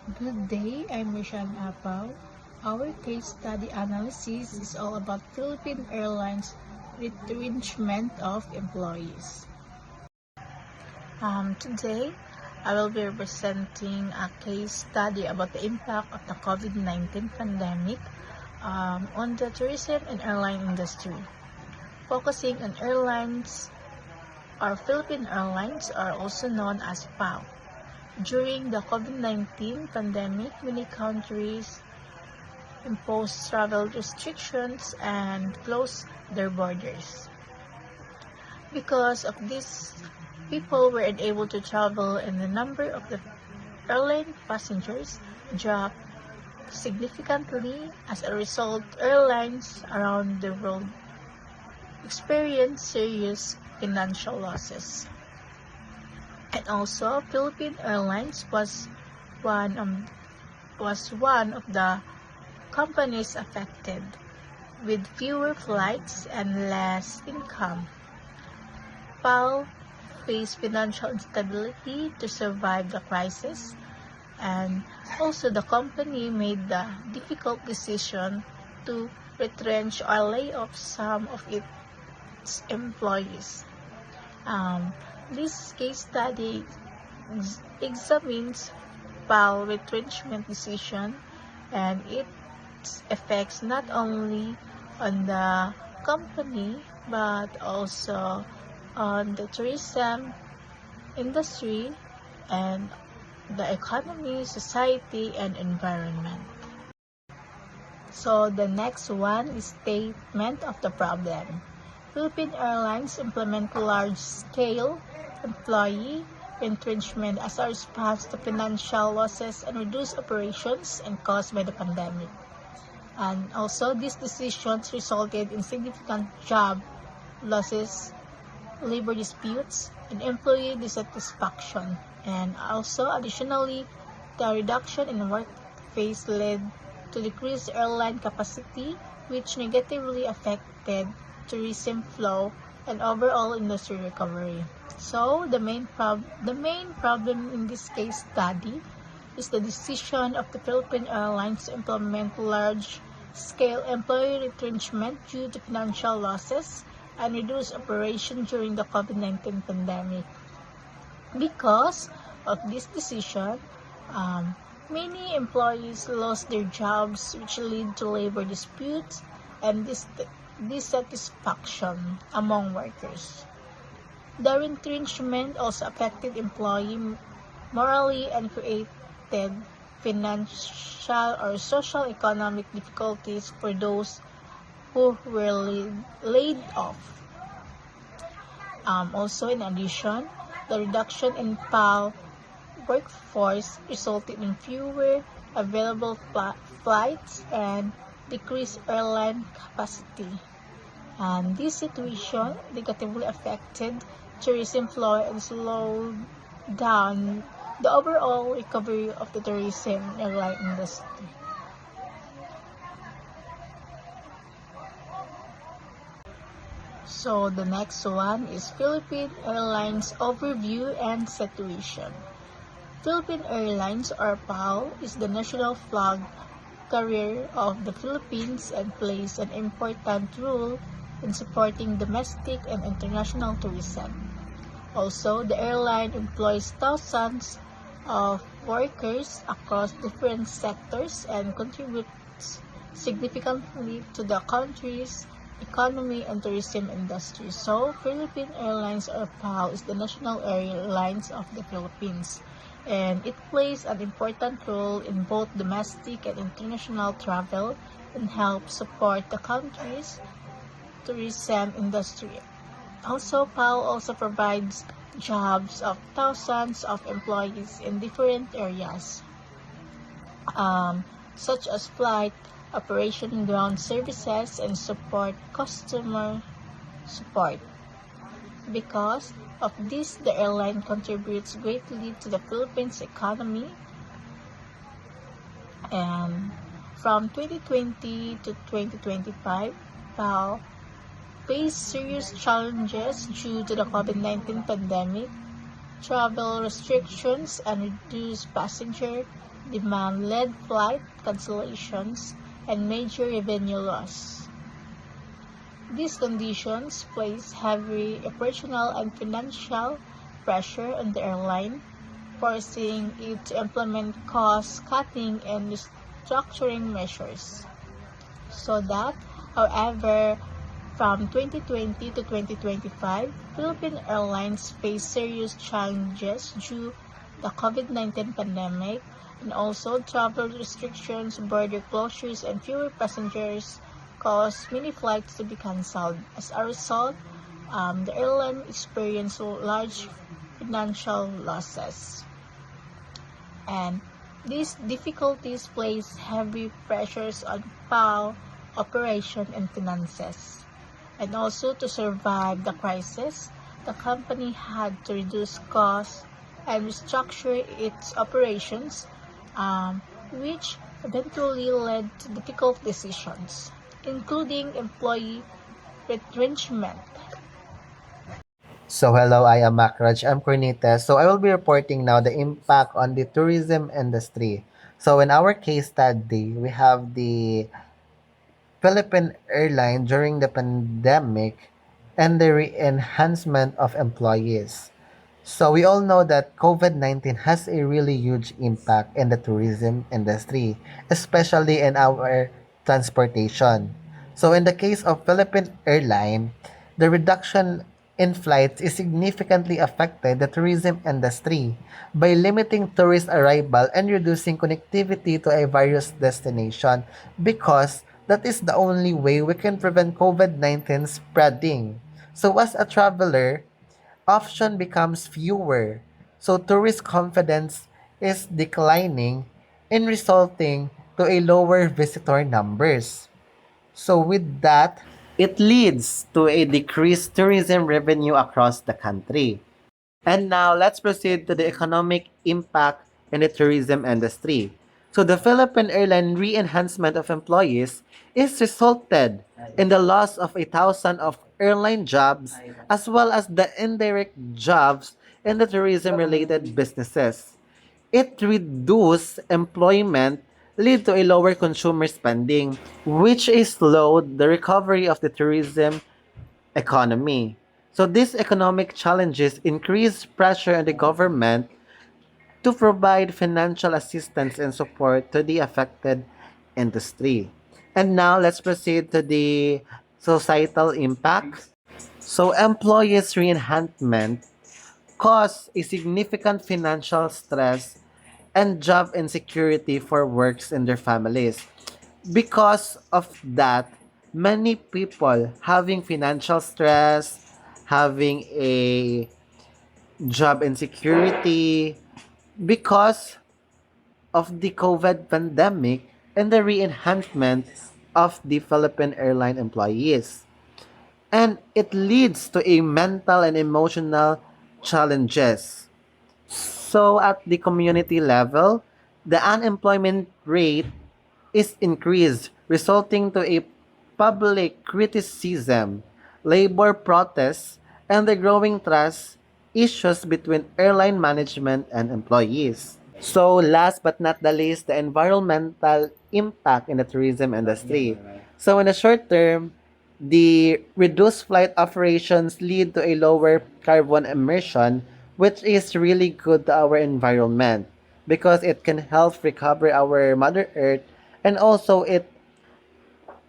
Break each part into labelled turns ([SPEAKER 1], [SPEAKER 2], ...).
[SPEAKER 1] Good day, I'm Rishan Apaw. Our case study analysis is all about Philippine Airlines retrenchment of employees. Today, I will be presenting a case study about the impact of the COVID-19 pandemic on the tourism and airline industry. Focusing on airlines, our Philippine Airlines are also known as PAO. During the COVID-19 pandemic, many countries imposed travel restrictions and closed their borders. Because of this, people were unable to travel and the number of the airline passengers dropped significantly. As a result, airlines around the world experienced serious financial losses. And also, Philippine Airlines was one of the companies affected, with fewer flights and less income. PAL faced financial instability to survive the crisis, and also the company made the difficult decision to retrench or lay off some of its employees. This case study examines PAL retrenchment decision and its effects not only on the company but also on the tourism industry and the economy, society, and environment. So the next one is statement of the problem. Philippine Airlines implement large-scale employee retrenchment as a response to financial losses and reduced operations and caused by the pandemic. And also, these decisions resulted in significant job losses, labor disputes, and employee dissatisfaction. And also, additionally, the reduction in workforce led to decreased airline capacity, which negatively affected tourism flow and overall industry recovery. So, the main problem in this case study is the decision of the Philippine Airlines to implement large-scale employee retrenchment due to financial losses and reduced operation during the COVID-19 pandemic. Because of this decision, many employees lost their jobs, which led to labor disputes and dissatisfaction among workers. The retrenchment also affected employee morally and created financial or social economic difficulties for those who were laid off. Also, in addition, the reduction in PAL workforce resulted in fewer available flights and decreased airline capacity. And this situation negatively affected tourism flow and slowed down the overall recovery of the tourism airline industry. So the next one is Philippine Airlines overview and situation. Philippine Airlines, or PAO, is the national flag carrier of the Philippines and plays an important role in supporting domestic and international tourism. Also, the airline employs thousands of workers across different sectors and contributes significantly to the country's economy and tourism industry. So, Philippine Airlines, or PAO, is the national airlines of the Philippines, and it plays an important role in both domestic and international travel and helps support the country's tourism industry. Also, PAO also provides jobs of thousands of employees in different areas, such as flight, operation, ground services, and customer support. Because of this, the airline contributes greatly to the Philippines economy. And from 2020 to 2025, PAO faced serious challenges due to the COVID-19 pandemic, Travel restrictions and reduced passenger demand led flight cancellations and major revenue loss. These conditions place heavy operational and financial pressure on the airline, forcing it to implement cost-cutting and restructuring measures. So that, however, from 2020 to 2025, Philippine Airlines faced serious challenges due to the COVID-19 pandemic and also travel restrictions, border closures, and fewer passengers caused many flights to be cancelled. As a result, the airline experienced large financial losses. And these difficulties place heavy pressures on PAO operation and finances. And also to survive the crisis, the company had to reduce costs and restructure its operations, which eventually led to difficult decisions, including employee retrenchment.
[SPEAKER 2] So hello, I am Makraj. I'm Cornita. So I will be reporting now the impact on the tourism industry. So in our case study, we have the Philippine Airline during the pandemic and the enhancement of employees. So we all know that COVID-19 has a really huge impact in the tourism industry, especially in our transportation. So in the case of Philippine Airline, the reduction in flights is significantly affected the tourism industry by limiting tourist arrival and reducing connectivity to a various destination because that is the only way we can prevent COVID-19 spreading. So as a traveler, option becomes fewer. So tourist confidence is declining and resulting to a lower visitor numbers. So with that, it leads to a decreased tourism revenue across the country. And now let's proceed to the economic impact in the tourism industry. So the Philippine Airline re-enhancement of employees is resulted in the loss of 1,000 of airline jobs as well as the indirect jobs in the tourism related businesses. It reduced employment, lead to a lower consumer spending, which is slowed the recovery of the tourism economy. So these economic challenges increase pressure on the government to provide financial assistance and support to the affected industry. And now let's proceed to the societal impact. So employees reenhancement cause a significant financial stress and job insecurity for works and their families. Because of that, many people having financial stress, having a job insecurity because of the COVID pandemic and the re-enhancement of the Philippine airline employees. And it leads to a mental and emotional challenges. So at the community level, the unemployment rate is increased, resulting to a public criticism, labor protests, and the growing trust issues between airline management and employees. So last but not the least, the environmental impact in the tourism industry. So in the short term, the reduced flight operations lead to a lower carbon emission, which is really good to our environment because it can help recover our Mother Earth and also it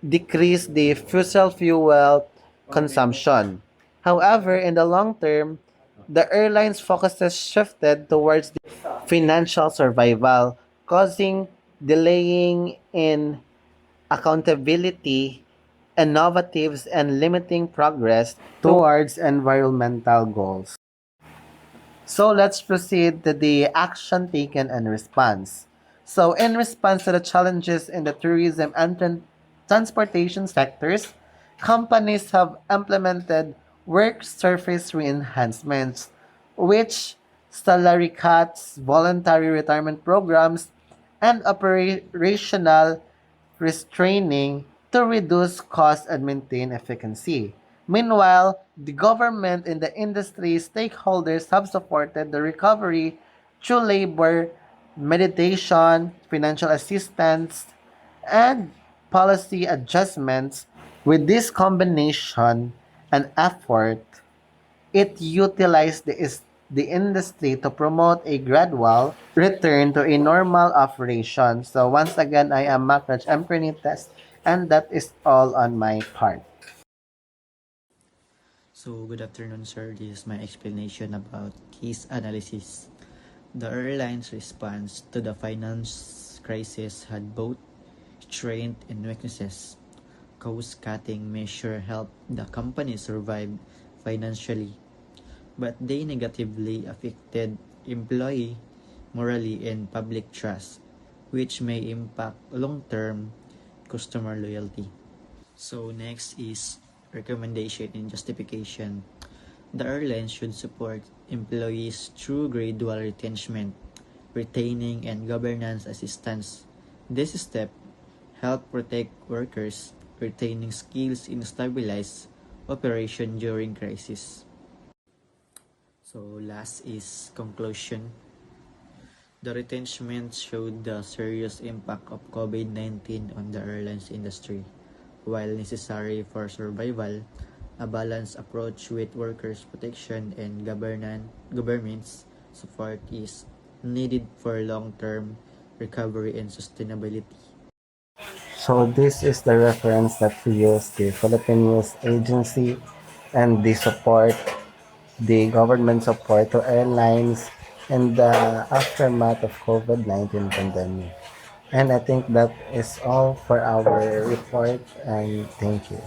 [SPEAKER 2] decrease the fossil fuel consumption. However, in the long term, the airline's focus has shifted towards the financial survival, causing delaying in accountability, innovatives, and limiting progress towards environmental goals. So let's proceed to the action taken and response. So in response to the challenges in the tourism and transportation sectors, companies have implemented work surface re-enhancements, which salary cuts, voluntary retirement programs, and operational restraining to reduce cost and maintain efficiency. Meanwhile, the government and the industry stakeholders have supported the recovery through labor, mediation, financial assistance, and policy adjustments. With this combination and effort, it utilized the industry to promote a gradual return to a normal operation. So once again, I am Makraj M. Cornites, and that is all on my part.
[SPEAKER 3] So, good afternoon, sir. This is my explanation about case analysis. The airline's response to the finance crisis had both strengths and weaknesses. Cost-cutting measures helped the company survive financially, but they negatively affected employee morale and public trust, which may impact long-term customer loyalty. So next is recommendation and justification. The airline should support employees through gradual retention, retaining, and governance assistance. This step help protect workers, retaining skills in stabilize operation during crisis. So last is conclusion. The retrenchment showed the serious impact of COVID-19 on the airlines industry. While necessary for survival, a balanced approach with workers' protection and government's support is needed for long-term recovery and sustainability.
[SPEAKER 2] So this is the reference that we use the Philippine News Agency and the government support to airlines in the aftermath of COVID-19 pandemic. And I think that is all for our report, and thank you.